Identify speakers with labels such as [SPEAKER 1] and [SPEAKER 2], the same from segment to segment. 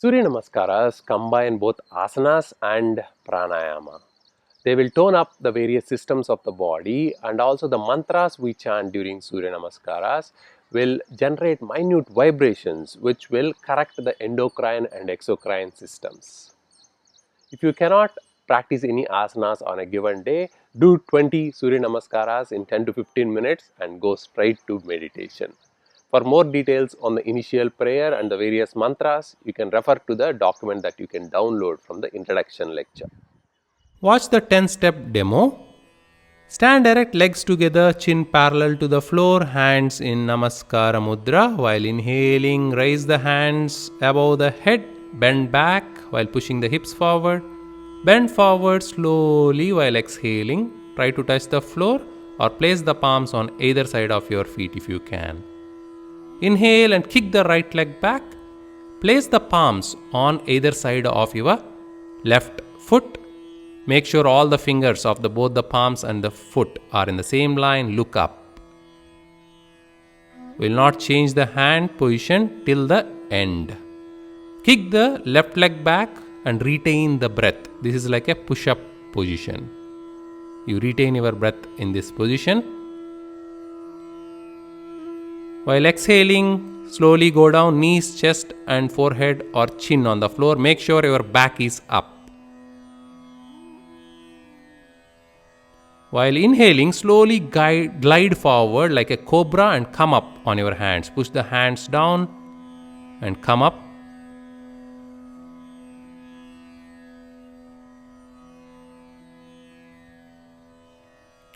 [SPEAKER 1] Surya Namaskaras combine both asanas and pranayama. They will tone up the various systems of the body, and also the mantras we chant during Surya Namaskaras will generate minute vibrations which will correct the endocrine and exocrine systems. If you cannot practice any asanas on a given day, do 20 Surya Namaskaras in 10 to 15 minutes and go straight to meditation. For more details on the initial prayer and the various mantras, you can refer to the document that you can download from the introduction lecture.
[SPEAKER 2] Watch the 10-step demo. Stand erect, legs together, chin parallel to the floor, hands in Namaskara mudra. While inhaling, raise the hands above the head, bend back while pushing the hips forward. Bend forward slowly while exhaling. Try to touch the floor or place the palms on either side of your feet if you can. Inhale and kick the right leg back. Place the palms on either side of your left foot. Make sure all the fingers of both the palms and the foot are in the same line. Look up. Will not change the hand position till the end. Kick the left leg back and retain the breath. This is like a push-up position. You retain your breath in this position. While exhaling, slowly go down, knees, chest and forehead or chin on the floor. Make sure your back is up. While inhaling, slowly glide forward like a cobra and come up on your hands. Push the hands down and come up.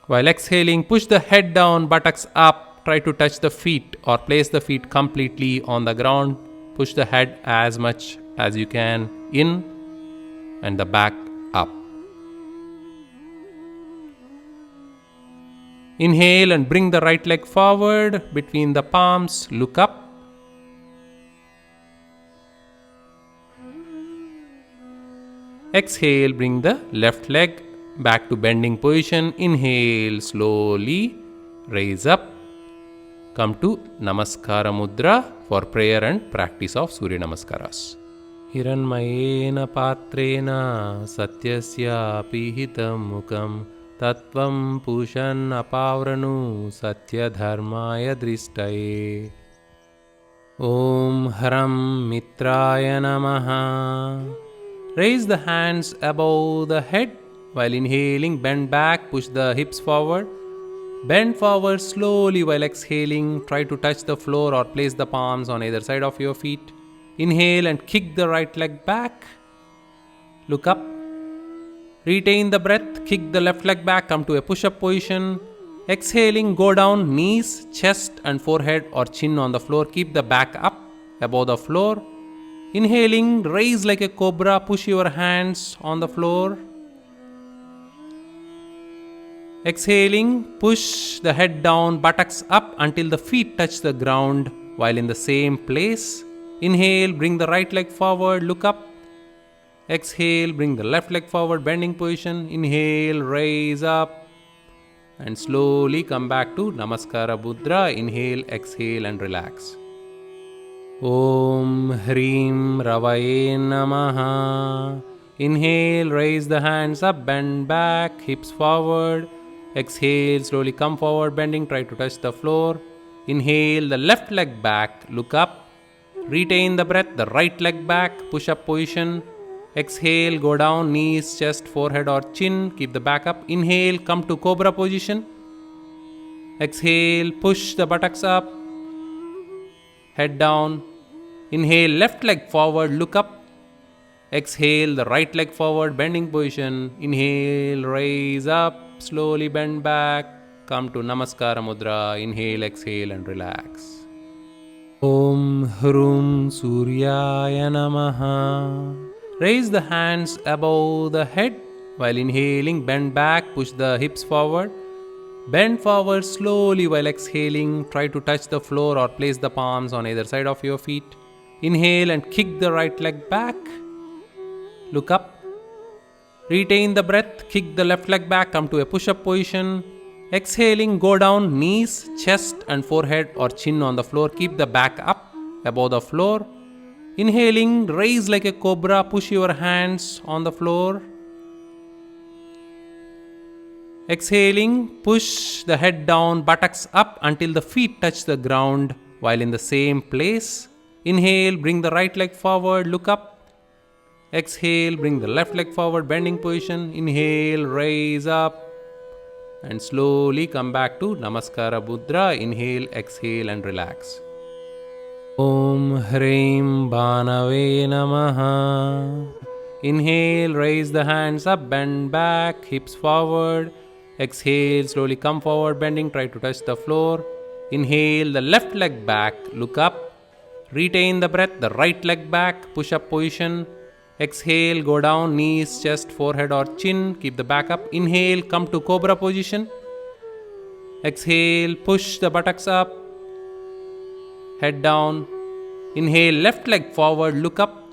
[SPEAKER 2] While exhaling, push the head down, buttocks up. Try to touch the feet or place the feet completely on the ground. Push the head as much as you can in and the back up. Inhale and bring the right leg forward between the palms. Look up. Exhale, bring the left leg back to bending position. Inhale, slowly raise up. Come to Namaskara mudra for prayer and practice of Surya Namaskaras. Hiranmayena patrena satyasya pihitam mukam Tattvam pushan apavranu satya dharmaya drishtaye. Om Haram Mitraya Namaha. Raise the hands above the head. While inhaling, bend back, push the hips forward. Bend forward slowly while exhaling. Try to touch the floor or place the palms on either side of your feet. Inhale and kick the right leg back. Look up. Retain the breath, kick the left leg back, come to a push-up position. Exhaling, go down, knees, chest and forehead or chin on the floor. Keep the back up above the floor. Inhaling, raise like a cobra, push your hands on the floor. Exhaling, push the head down, buttocks up until the feet touch the ground while in the same place. Inhale, bring the right leg forward, look up. Exhale, bring the left leg forward, bending position. Inhale, raise up and slowly come back to Namaskara mudra. Inhale, exhale and relax. Om Hrim Ravaye Namaha. Inhale, raise the hands up, bend back, hips forward. Exhale, slowly come forward, bending, try to touch the floor. Inhale, the left leg back, look up. Retain the breath, the right leg back, push up position. Exhale, go down, knees, chest, forehead or chin. Keep the back up. Inhale, come to cobra position. Exhale, push the buttocks up. Head down. Inhale, left leg forward, look up. Exhale, the right leg forward, bending position. Inhale, raise up. Slowly bend back. Come to Namaskara mudra. Inhale, exhale and relax. Om Hrum Suryaya Namaha. Raise the hands above the head. While inhaling, bend back, push the hips forward. Bend forward slowly while exhaling. Try to touch the floor or place the palms on either side of your feet. Inhale and kick the right leg back. Look up. Retain the breath. Kick the left leg back. Come to a push-up position. Exhaling, go down, knees, chest and forehead or chin on the floor. Keep the back up above the floor. Inhaling, raise like a cobra, push your hands on the floor. Exhaling, push the head down, buttocks up until the feet touch the ground while in the same place. Inhale, bring the right leg forward, look up. Exhale, bring the left leg forward, bending position. Inhale, raise up. And slowly come back to Namaskara Mudra. Inhale, exhale and relax. Om Hreem Banave Namaha. Inhale, raise the hands up, bend back, hips forward. Exhale, slowly come forward, bending, try to touch the floor. Inhale, the left leg back, look up. Retain the breath, the right leg back, push up position. Exhale, go down, knees, chest, forehead or chin, keep the back up. Inhale, come to cobra position. Exhale, push the buttocks up, head down. Inhale, left leg forward, look up.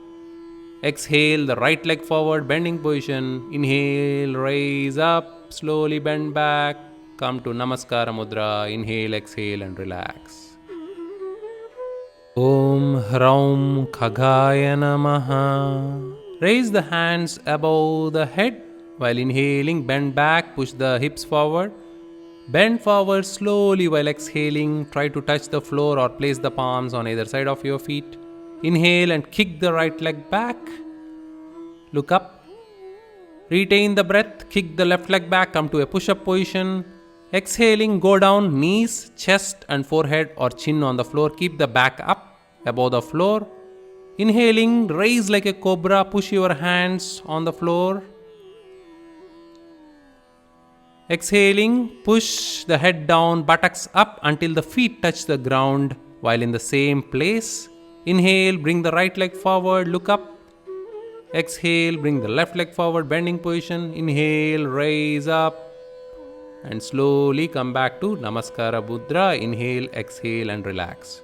[SPEAKER 2] Exhale, the right leg forward, bending position. Inhale, raise up, slowly bend back. Come to Namaskara Mudra. Inhale, exhale and relax. Om Hraum Khagaya Namaha. Raise the hands above the head. While inhaling, bend back, push the hips forward. Bend forward slowly while exhaling. Try to touch the floor or place the palms on either side of your feet. Inhale and kick the right leg back. Look up. Retain the breath. Kick the left leg back. Come to a push-up position. Exhaling, go down, knees, chest and forehead or chin on the floor. Keep the back up above the floor. Inhaling, raise like a cobra. Push your hands on the floor. Exhaling, push the head down, buttocks up until the feet touch the ground while in the same place. Inhale, bring the right leg forward, look up. Exhale, bring the left leg forward, bending position. Inhale, raise up. And slowly come back to Namaskara Mudra. Inhale, exhale and relax.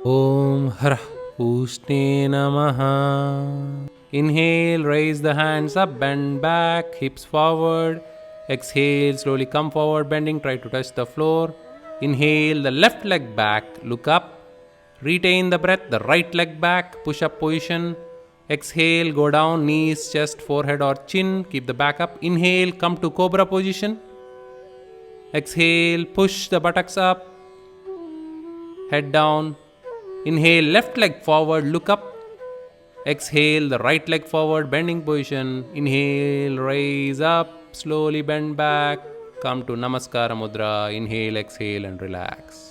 [SPEAKER 2] Om Hra Pushne Namaha. Inhale, raise the hands up, bend back, hips forward. Exhale, slowly come forward, bending, try to touch the floor. Inhale, the left leg back, look up. Retain the breath, the right leg back, push up position. Exhale, go down, knees, chest, forehead or chin, keep the back up. Inhale, come to cobra position. Exhale, push the buttocks up, head down. Inhale, left leg forward, look up. Exhale, the right leg forward, bending position. Inhale, raise up, slowly bend back. Come to Namaskara Mudra. Inhale, exhale and relax.